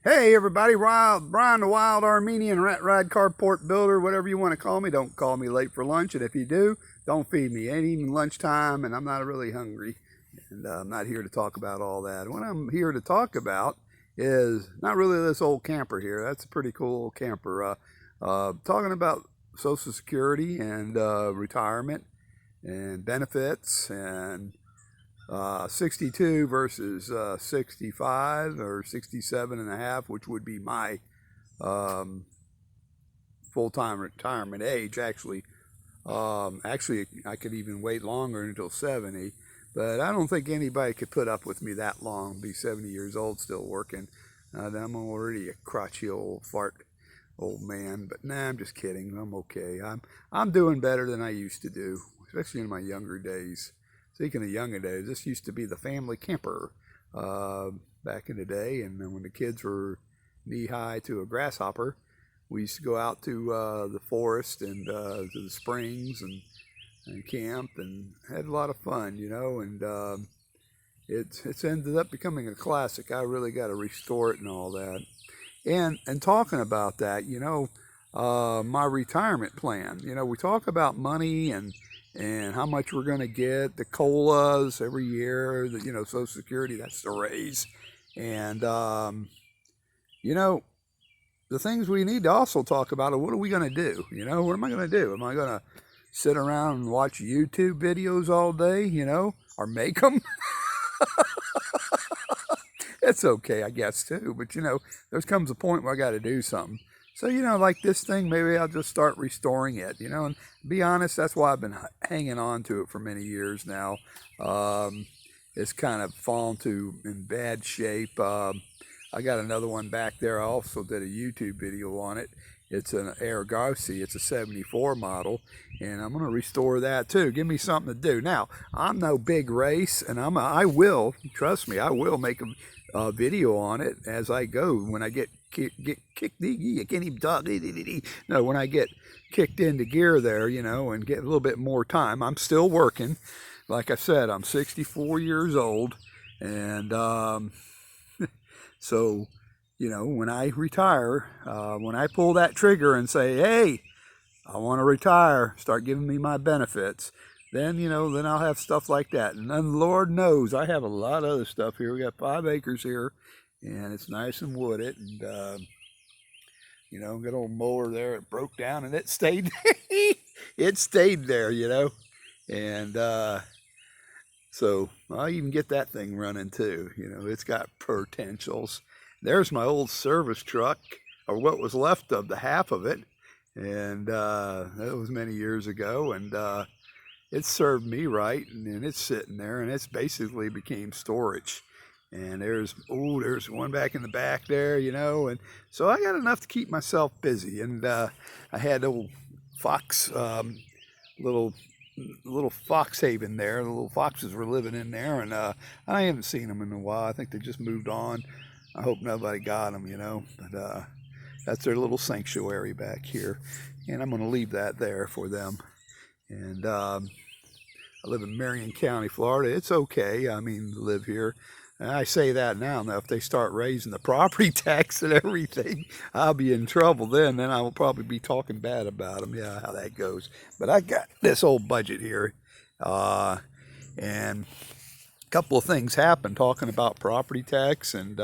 Hey everybody, Brian the Wild Armenian Rat Ride Carport Builder, whatever you want to call me. Don't call me late for lunch, and if you do, don't feed me. It ain't even lunchtime, and I'm not really hungry, and I'm not here to talk about all that. What I'm here to talk about is not really this old camper here. That's a pretty cool old camper. Talking about Social Security and retirement and benefits and 62 versus 65 or 67 and a half, which would be my um, full-time retirement age. Actually, I could even wait longer until 70, but I don't think anybody could put up with me that long, be 70 years old still working. I'm already a crotchety old fart old man, but nah, I'm just kidding. I'm okay. I'm doing better than I used to do, especially in my younger days. Speaking of younger days, this used to be the family camper back in the day, and then when the kids were knee-high to a grasshopper, we used to go out to the forest and to the springs and camp and had a lot of fun, you know, and it's ended up becoming a classic. I really got to restore it and all that. And talking about that, you know, my retirement plan, you know, we talk about money and how much we're going to get, the COLAs every year, the, you know, Social Security, that's the raise. And, you know, the things we need to also talk about are what are we going to do? You know, what am I going to do? Am I going to sit around and watch YouTube videos all day, you know, or make them? It's okay, I guess, too. But, you know, there comes a point where I got to do something. So, you know, like this thing, maybe I'll just start restoring it, you know, and be honest, that's why I've been hanging on to it for many years now. It's kind of fallen to in bad shape. I got another one back there. I also did a YouTube video on it. It's an Aragossi. It's a 74 model, and I'm going to restore that too. Give me something to do. Now, I'm no big race, and I will, trust me, I will make a video on it as I go when I get kicked. I can't even talk. No, when I get kicked into gear there, you know, and get a little bit more time. I'm still working. Like I said, I'm 64 years old, and so, you know, when I retire, when I pull that trigger and say, hey, I want to retire, start giving me my benefits, then, you know, then I'll have stuff like that. And then Lord knows I have a lot of other stuff here. We got 5 acres here, and it's nice and wooded. And, you know, good old mower there, it broke down and it stayed, it stayed there, you know. And so I'll even get that thing running too. You know, it's got potentials. There's my old service truck, or what was left of the half of it. And that was many years ago. And it served me right. And it's sitting there, and it's basically became storage. And there's one back in the back there, you know. And so I got enough to keep myself busy. And I had old fox, little fox haven there. The little foxes were living in there, and I haven't seen them in a while. I think they just moved on. I hope nobody got them, you know. But that's their little sanctuary back here, and I'm going to leave that there for them. And I live in Marion County, Florida. It's okay, I mean, to live here. And I say that now. Now, if they start raising the property tax and everything, I'll be in trouble then. Then I will probably be talking bad about them. Yeah, how that goes. But I got this old budget here. And a couple of things happened talking about property tax and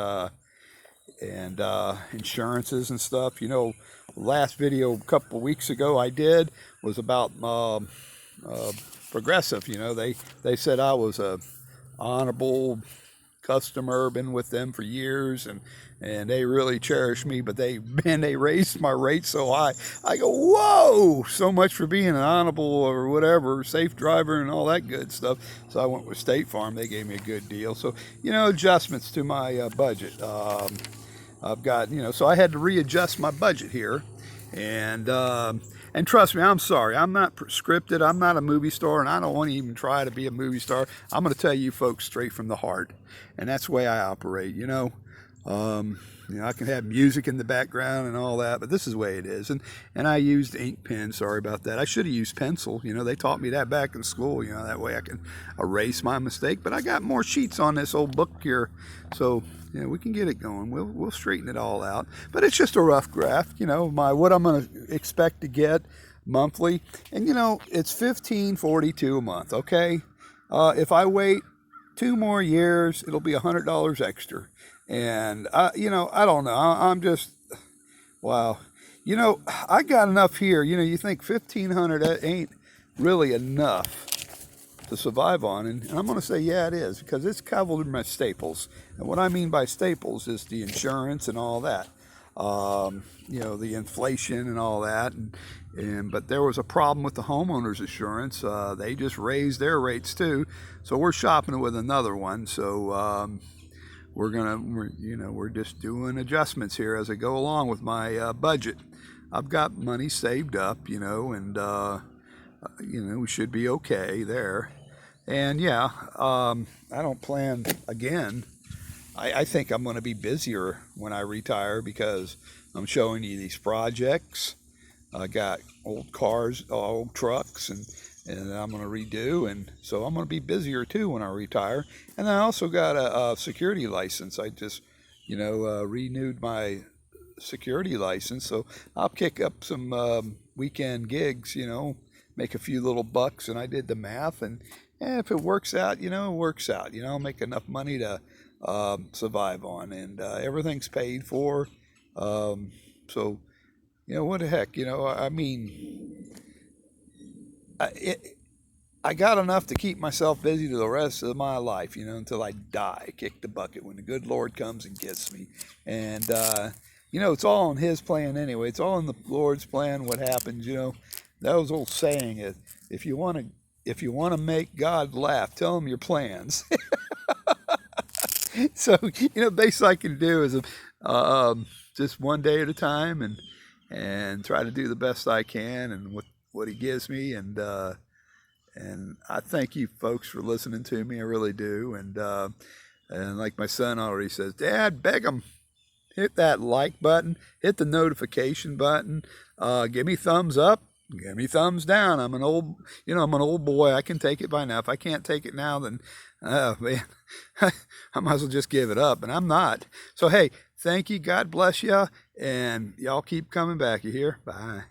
insurances and stuff. You know, last video a couple of weeks ago I did was about Progressive. You know, they said I was a honorable customer, been with them for years, and they really cherish me, but they raised my rate so high. I go, whoa, so much for being an honorable or whatever, safe driver and all that good stuff. So I went with State Farm. They gave me a good deal. So, you know, adjustments to my budget. I've got, you know, so I had to readjust my budget here. And trust me, I'm sorry, I'm not scripted, I'm not a movie star, and I don't want to even try to be a movie star. I'm going to tell you folks straight from the heart, and that's the way I operate, you know. You know, I can have music in the background and all that, but this is the way it is. And I used ink pen. Sorry about that. I should have used pencil. You know, they taught me that back in school. You know, that way I can erase my mistake. But I got more sheets on this old book here, so you know, we can get it going. We'll straighten it all out. But it's just a rough draft. You know, what I'm going to expect to get monthly, and you know, it's $15.42 a month. Okay, if I wait 2 more years, it'll be $100 extra. And you know, I don't know. I'm just, wow. You know, I got enough here. You know, you think 1,500 ain't really enough to survive on, and I'm going to say, yeah, it is, because it's covered my staples. And what I mean by staples is the insurance and all that. You know, the inflation and all that, but there was a problem with the homeowners insurance. They just raised their rates too, so we're shopping with another one. So we're just doing adjustments here as I go along with my budget. I've got money saved up, you know, and you know, we should be okay there. And yeah, I don't plan again. I think I'm going to be busier when I retire, because I'm showing you these projects. I got old cars, old trucks, and I'm going to redo, and so I'm going to be busier too when I retire. And I also got a security license. I just, you know, renewed my security license, so I'll kick up some weekend gigs, you know, make a few little bucks. And I did the math, and if it works out, you know, it works out. You know, I'll make enough money to survive on, and everything's paid for. So, you know, what the heck, you know, I mean, I got enough to keep myself busy to the rest of my life, you know, until I die, kick the bucket, when the good Lord comes and gets me. And, you know, it's all in His plan anyway. It's all in the Lord's plan, what happens, you know. That was old saying, is if you want to make God laugh, tell Him your plans. So, you know, the best I can do is just one day at a time, and try to do the best I can, and what He gives me. And I thank you folks for listening to me. I really do. And like my son already says, Dad, beg 'em, hit that like button, hit the notification button, give me thumbs up, give me thumbs down. I'm an old boy. I can take it by now. If I can't take it now, then, man, I might as well just give it up, and I'm not. So, hey, thank you. God bless you, and y'all keep coming back. You hear? Bye.